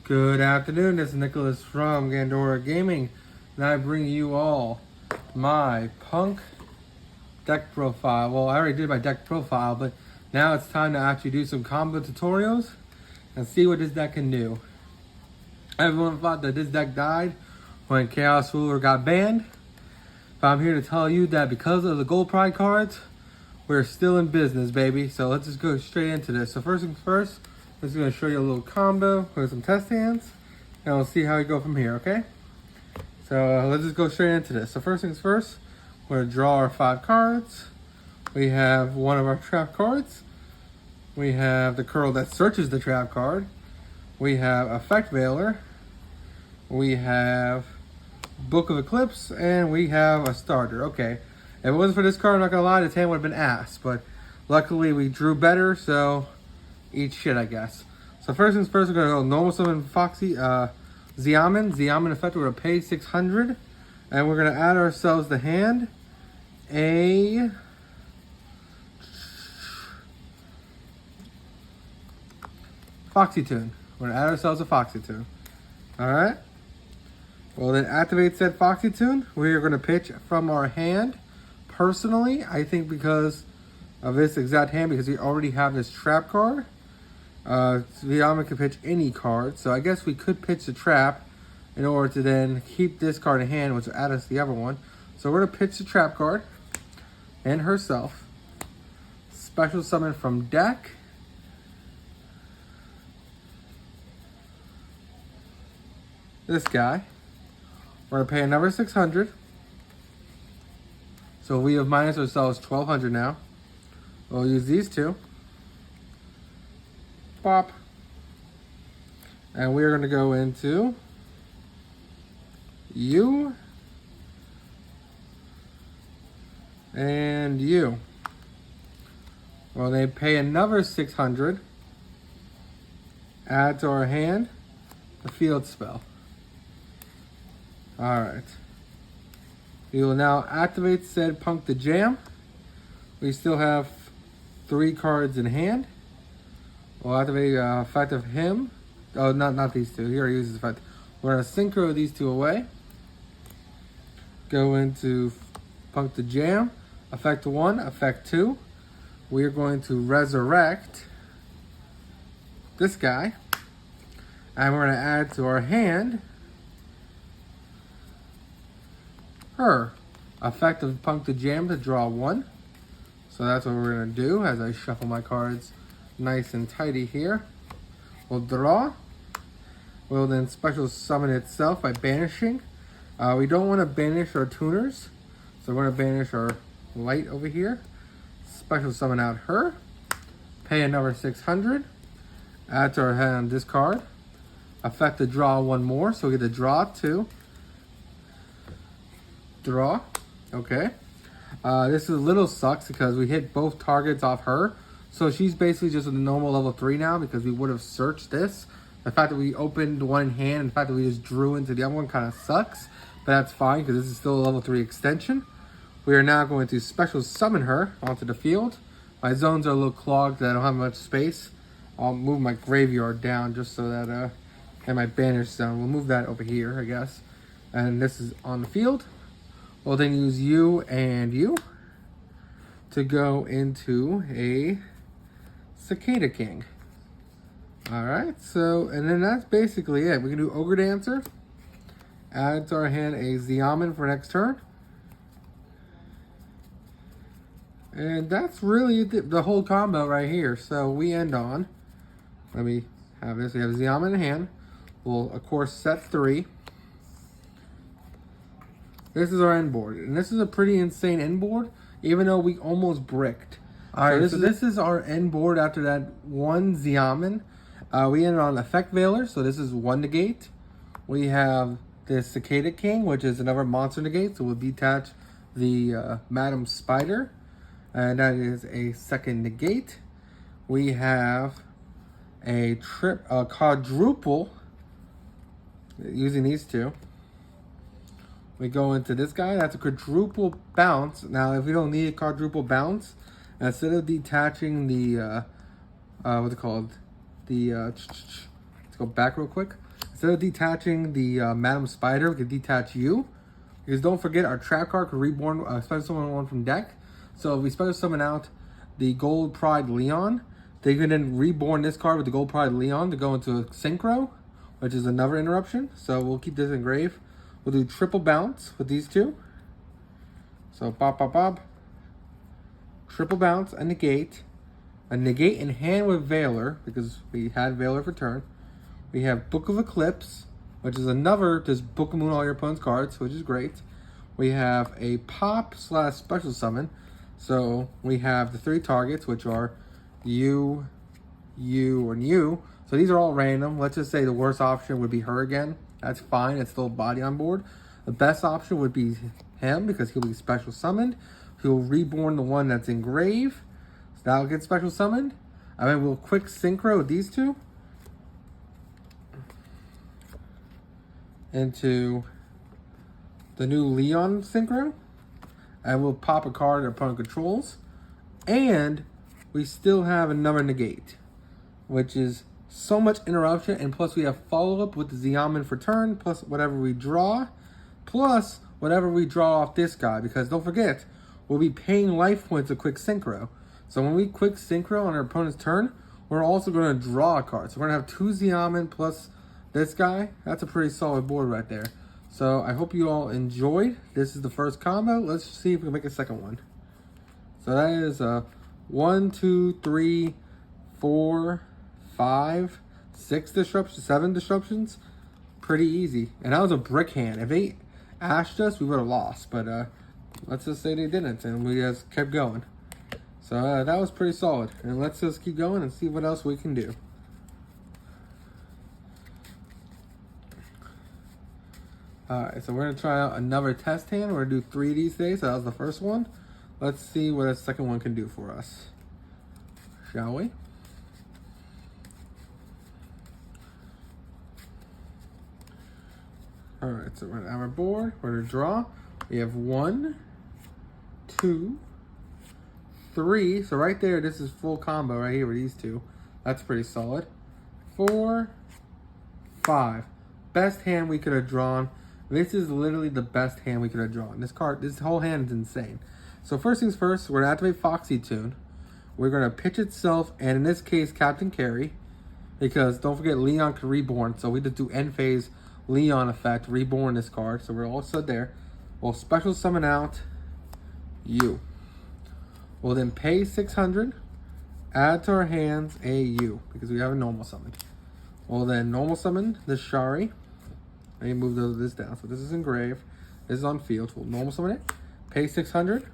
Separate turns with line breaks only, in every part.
Good afternoon, this is Nicholas from Gandora Gaming, and I bring you all my Punk deck profile. Well, I already did my deck profile, but now it's time to actually do some combo tutorials and see what this deck can do. Everyone thought that this deck died when Chaos Ruler got banned, but I'm here to tell you that because of the Gold Pride cards, we're still in business, baby. So let's just go straight into this. So first things first, I'm just going to show you a little combo with some test hands, and we'll see how we go from here, okay? So let's just go straight into this. So first things first, we're going to draw our 5 cards. We have one of our trap cards. We have the curl that searches the trap card. We have Effect Veiler. We have Book of Eclipse, and we have a starter. Okay, if it wasn't for this card, I'm not gonna lie, this hand would have been ass, but luckily we drew better, so eat shit, I guess. So first things first, we're gonna go normal summon Foxy, Xiamen effect. We're gonna pay 600, and we're gonna add ourselves the hand a Foxy Tune. We're gonna add ourselves a Foxy Tune. All right. Well, then activate said Foxy Tune. We are gonna pitch from our hand. Personally, I think because of this exact hand, because we already have this trap card, Xiamen can pitch any card. So I guess we could pitch the trap in order to then keep this card in hand, which will add us the other one. So we're gonna pitch the trap card and herself. Special summon from deck. This guy. We're gonna pay another 600. So we have minus ourselves 1200 now. We'll use these two. Pop. And we're gonna go into you and you. Well, they pay another 600. Add to our hand the field spell. All right. We will now activate said Punk the Jam. We still have 3 cards in hand. We'll activate effect of him. Oh, not these two. He already uses effect. We're gonna synchro these 2 away. Go into Punk the Jam. Effect 1, effect 2. We are going to resurrect this guy. And we're gonna add to our hand her. Effect of Punk the Jam to draw 1. So that's what we're gonna do as I shuffle my cards nice and tidy here. We'll draw. We'll then special summon itself by banishing. We don't want to banish our tuners, so we're gonna banish our light over here. Special summon out her. Pay another 600. Add to our hand this card. Effect to draw 1 more, so we get to draw 2. Draw. Okay. This is a little sucks because we hit both targets off her. So she's basically just a normal level 3 now because we would have searched this. The fact that we opened one in hand and the fact that we just drew into the other one kind of sucks. But that's fine because this is still a level 3 extension. We are now going to special summon her onto the field. My zones are a little clogged. I don't have much space. I'll move my graveyard down just so that, and my banish zone. We'll move that over here, I guess. And this is on the field. We'll then use you and you to go into a Cicada King. Alright, so, and then that's basically it. We can do Ogre Dancer. Add to our hand a Xiamen for next turn. And that's really the whole combo right here. So we end on, let me have this. We have Xiamen in hand. We'll, of course, set 3. This is our end board, and this is a pretty insane end board, even though we almost bricked. All right, so this is our end board after that 1 Xiamen. We ended on Effect Veiler, so this is 1 negate. We have the Cicada King, which is another monster negate, so we'll detach the Madam Spider, and that is a 2nd negate. We have a quadruple, using these 2. We go into this guy. That's a quadruple bounce. Now, if we don't need a quadruple bounce, instead of detaching the, what's it called? Let's go back real quick. instead of detaching the Madam Spider, we can detach you. Because don't forget, our trap card could reborn special summon one from deck. So if we special summon out the Gold Pride Leon, they can then reborn this card with the Gold Pride Leon to go into a Synchro, which is another interruption. So we'll keep this engraved. We'll do triple bounce with these two. So bop, bop, bop. Triple bounce, a negate in hand with Veiler, because we had Veiler for turn. We have Book of Eclipse, which is another, just Book of Moon all your opponent's cards, which is great. We have a pop / special summon. So we have the 3 targets, which are you, and you. So these are all random. Let's just say the worst option would be her again. That's fine, it's still a body on board. The best option would be him, because he'll be special summoned. He'll reborn the one that's engraved. So that'll get special summoned. And then we'll quick synchro with these two into the new Leon synchro, and we'll pop a card that opponent controls, and we still have another negate, which is so much interruption, and plus we have follow-up with the Xiamen for turn, plus whatever we draw, plus whatever we draw off this guy, because don't forget, we'll be paying life points a quick synchro. So when we quick synchro on our opponent's turn, we're also going to draw a card. So we're going to have 2 Xiamen plus this guy. That's a pretty solid board right there. So I hope you all enjoyed. This is the first combo. Let's see if we can make a second one. So that is 1, 2, 3, 4, 5, 6 disruptions, 7 disruptions. Pretty easy. And that was a brick hand. If they ashed us, we would have lost. But let's just say they didn't, and we just kept going. So that was pretty solid. And let's just keep going and see what else we can do. Alright, so we're going to try out another test hand. We're going to do 3 of these today, so that was the first one. Let's see what a second one can do for us. Shall we? Alright, so we're going to have our board. We're going to draw. We have 1, 2, 3. So right there, this is full combo right here with these two. That's pretty solid. 4, 5. Best hand we could have drawn. This is literally the best hand we could have drawn. This whole hand is insane. So first things first, we're going to activate Foxy Tune. We're going to pitch itself, and in this case, Captain Carry. Because don't forget, Leon can reborn. So we just do end phase Leon effect, reborn this card. So we're all set there. We'll special summon out you. We'll then pay 600, add to our hands a U, because we have a normal summon. We'll then normal summon the Shari. Let me move this down. So this is engraved. This is on field. We'll normal summon it. Pay 600.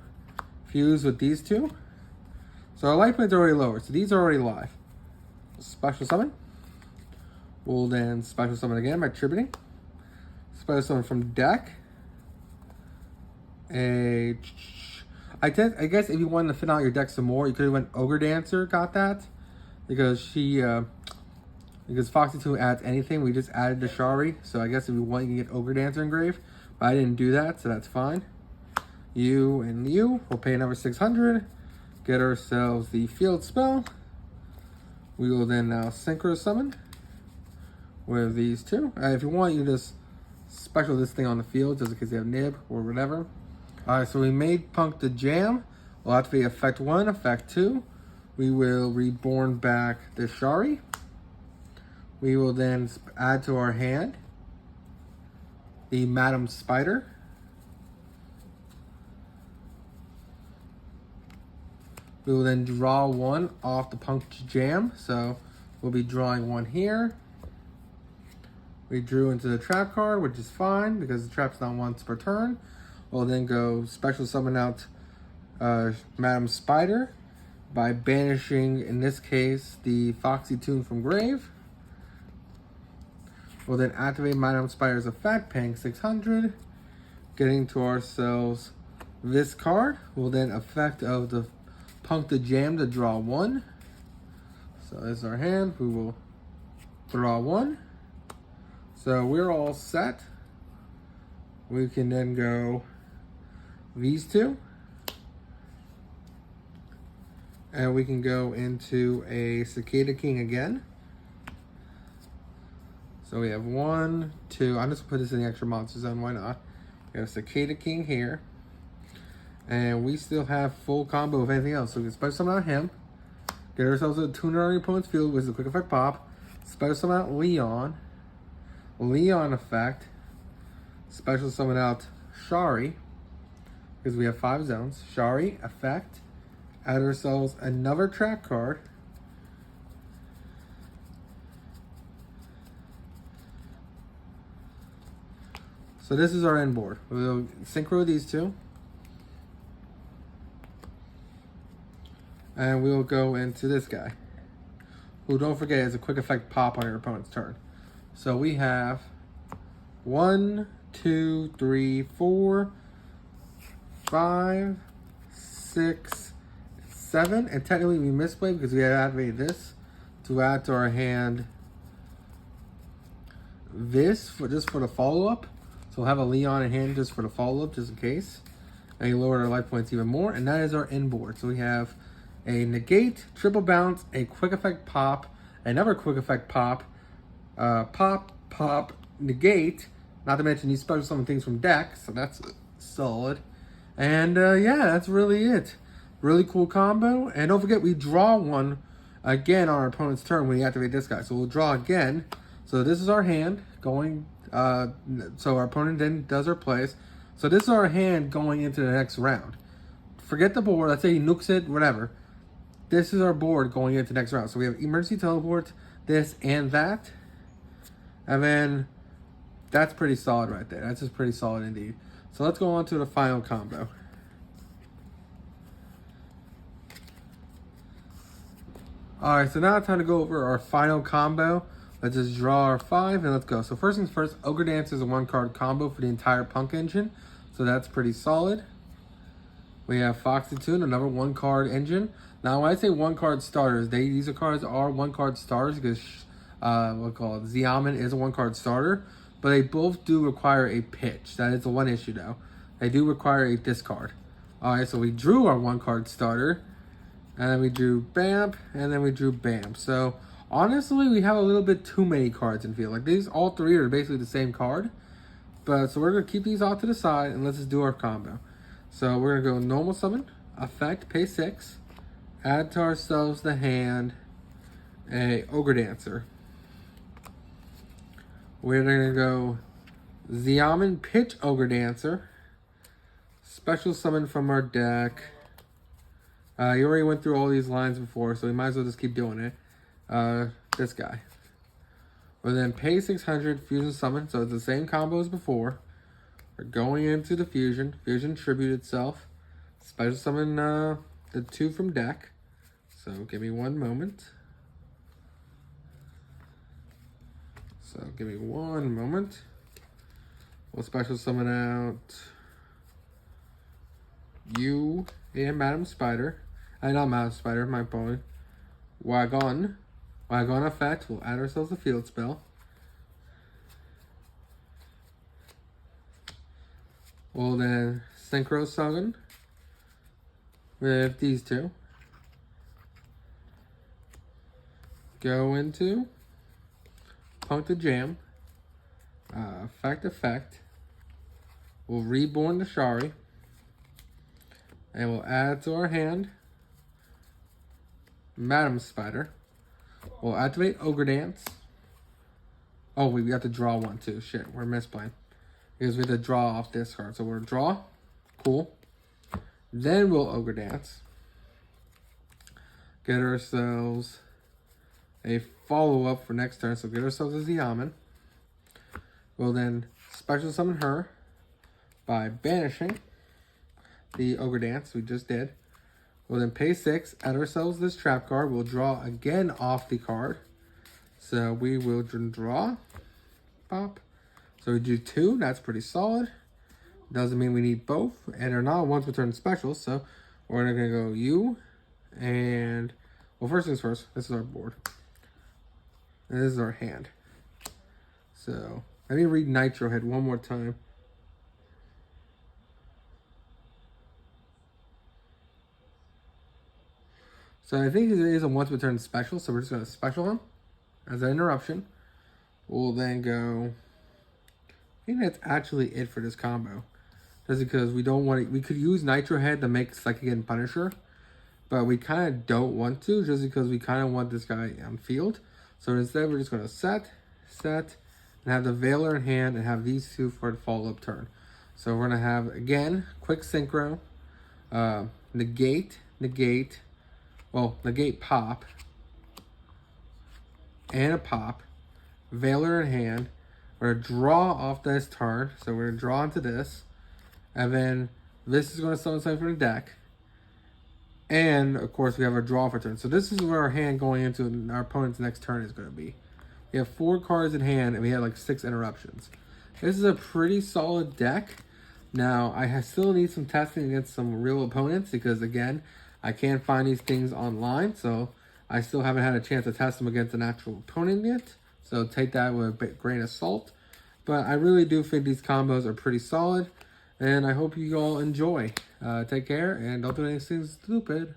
Fuse with these two. So our life points are already lower. So these are already live. Special summon. We'll then special summon again by tributing. Special summon from deck. I guess if you wanted to fit out your deck some more, you could have went Ogre Dancer, got that. Because because Foxy 2 adds anything, we just added the Shari. So I guess if you want, you can get Ogre Dancer engraved. But I didn't do that, so that's fine. You and you, we'll pay another 600. Get ourselves the field spell. We will then now synchro summon with these two. If you want, you just special this thing on the field, just in case you have nib or whatever. Alright, so we made Punk the jam. We'll activate effect 1, effect 2. We will reborn back the Shari. We will then add to our hand the Madam Spider. We will then draw 1 off the Punk jam. So we'll be drawing 1 here. We drew into the trap card, which is fine because the trap's not once per turn. We'll then go special summon out Madam Spider by banishing, in this case, the Foxy Tune from grave. We'll then activate Madam Spider's effect, paying 600, getting to ourselves this card. We'll then effect of the Punk the Jam to draw 1. So this is our hand. We will draw 1. So we're all set. We can then go these two. And we can go into a Cicada King again. So we have 1, 2. I'm just gonna put this in the extra monster zone. Why not? We have Cicada King here. And we still have full combo of anything else. So we can special summon out him. Get ourselves a tuner on your opponent's field, which is a quick effect pop. Special summon out Leon. Leon effect. Special summon out Shari. Because we have 5 zones. Shari effect. Add ourselves another track card. So this is our end board. We'll synchro these two. And we'll go into this guy, who, don't forget, is a quick effect pop on your opponent's turn. So we have 1, 2, 3, 4, 5, 6, 7. And technically we misplayed because we had activated this to add to our hand this for just for the follow-up. So we'll have a Leon in hand just for the follow-up, just in case. And you lower our life points even more. And that is our end board. So we have a negate, triple bounce, a quick effect pop, another quick effect pop, pop, negate, not to mention you special summon things from deck, so that's solid. And yeah, that's really it. Really cool combo. And don't forget, we draw one again on our opponent's turn when we activate this guy. So we'll draw again. So this is our hand going, so our opponent then does our plays. So this is our hand going into the next round. Forget the board, let's say he nukes it, whatever. This is our board going into the next round. So we have emergency teleport, this and that. And then that's pretty solid right there. That's just pretty solid indeed. So let's go on to the final combo. Alright, so now it's time to go over our final combo. Let's just draw our 5 and let's go. So first things first, Ogre Dance is a 1-card combo for the entire Punk engine. So that's pretty solid. We have Foxy Tune, another 1-card engine. Now, when I say 1-card starters, these cards are 1-card starters because we'll call it Xiamen is a 1-card starter, but they both do require a pitch. That is the one issue, though. They do require a discard. All right, so we drew our 1-card starter, and then we drew Bamp, and then we drew Bamp. So honestly, we have a little bit too many cards in field. Like these, all 3 are basically the same card. But so we're gonna keep these off to the side, and let's just do our combo. So we're gonna go normal summon, effect, pay 6. Add to ourselves the hand a Ogre Dancer. We're gonna go Xiamen pitch Ogre Dancer. Special summon from our deck. You already went through all these lines before, so we might as well just keep doing it. This guy. We'll then pay 600 fusion summon, so it's the same combo as before. We're going into the fusion. Fusion tribute itself. Special summon the 2 from deck. So give me 1 moment. We'll special summon out you and Madam Spider. Not Madam Spider, my opponent. Wagon effect. We'll add ourselves a field spell. We'll then synchro summon with these 2. Go into Punk the Jam. Effect. We'll reborn the Shari. And we'll add to our hand Madam Spider. We'll activate Ogre Dance. Oh, we have to draw one too. Shit, we're misplaying. Because we have to draw off this card. So we'll draw. Cool. Then we'll Ogre Dance. Get ourselves a follow-up for next turn. So get ourselves a Xiamen. We'll then special summon her by banishing the Ogre Dance we just did. We'll then pay 6, add ourselves this trap card. We'll draw again off the card. So we will draw. Pop. So we do 2. That's pretty solid. Doesn't mean we need both. And they're not once per turn specials. So we're going to go you and... Well, first things first. This is our board. And this is our hand. So let me read Nitro Head one more time. So I think it is a once per turn special, so we're just going to special him as an interruption. we'll then go. I think that's actually it for this combo. Just because we don't want it, we could use Nitro Head to make Psychic Punisher, but we kind of don't want to, just because we kind of want this guy on field. So instead, we're just going to set, and have the Veiler in hand, and have these two for the follow-up turn. So we're going to have, again, Quick Synchro, negate pop, and a pop, Veiler in hand. We're going to draw off this turn, so we're going to draw into this. And then this is going to summon something from the deck. And, of course, we have our draw for turn. So this is where our hand going into our opponent's next turn is going to be. We have 4 cards in hand, and we have like 6 interruptions. This is a pretty solid deck. Now, I still need some testing against some real opponents because, again, I can't find these things online. So I still haven't had a chance to test them against an actual opponent yet. So take that with a grain of salt. But I really do think these combos are pretty solid. And I hope you all enjoy. Take care and don't do anything stupid.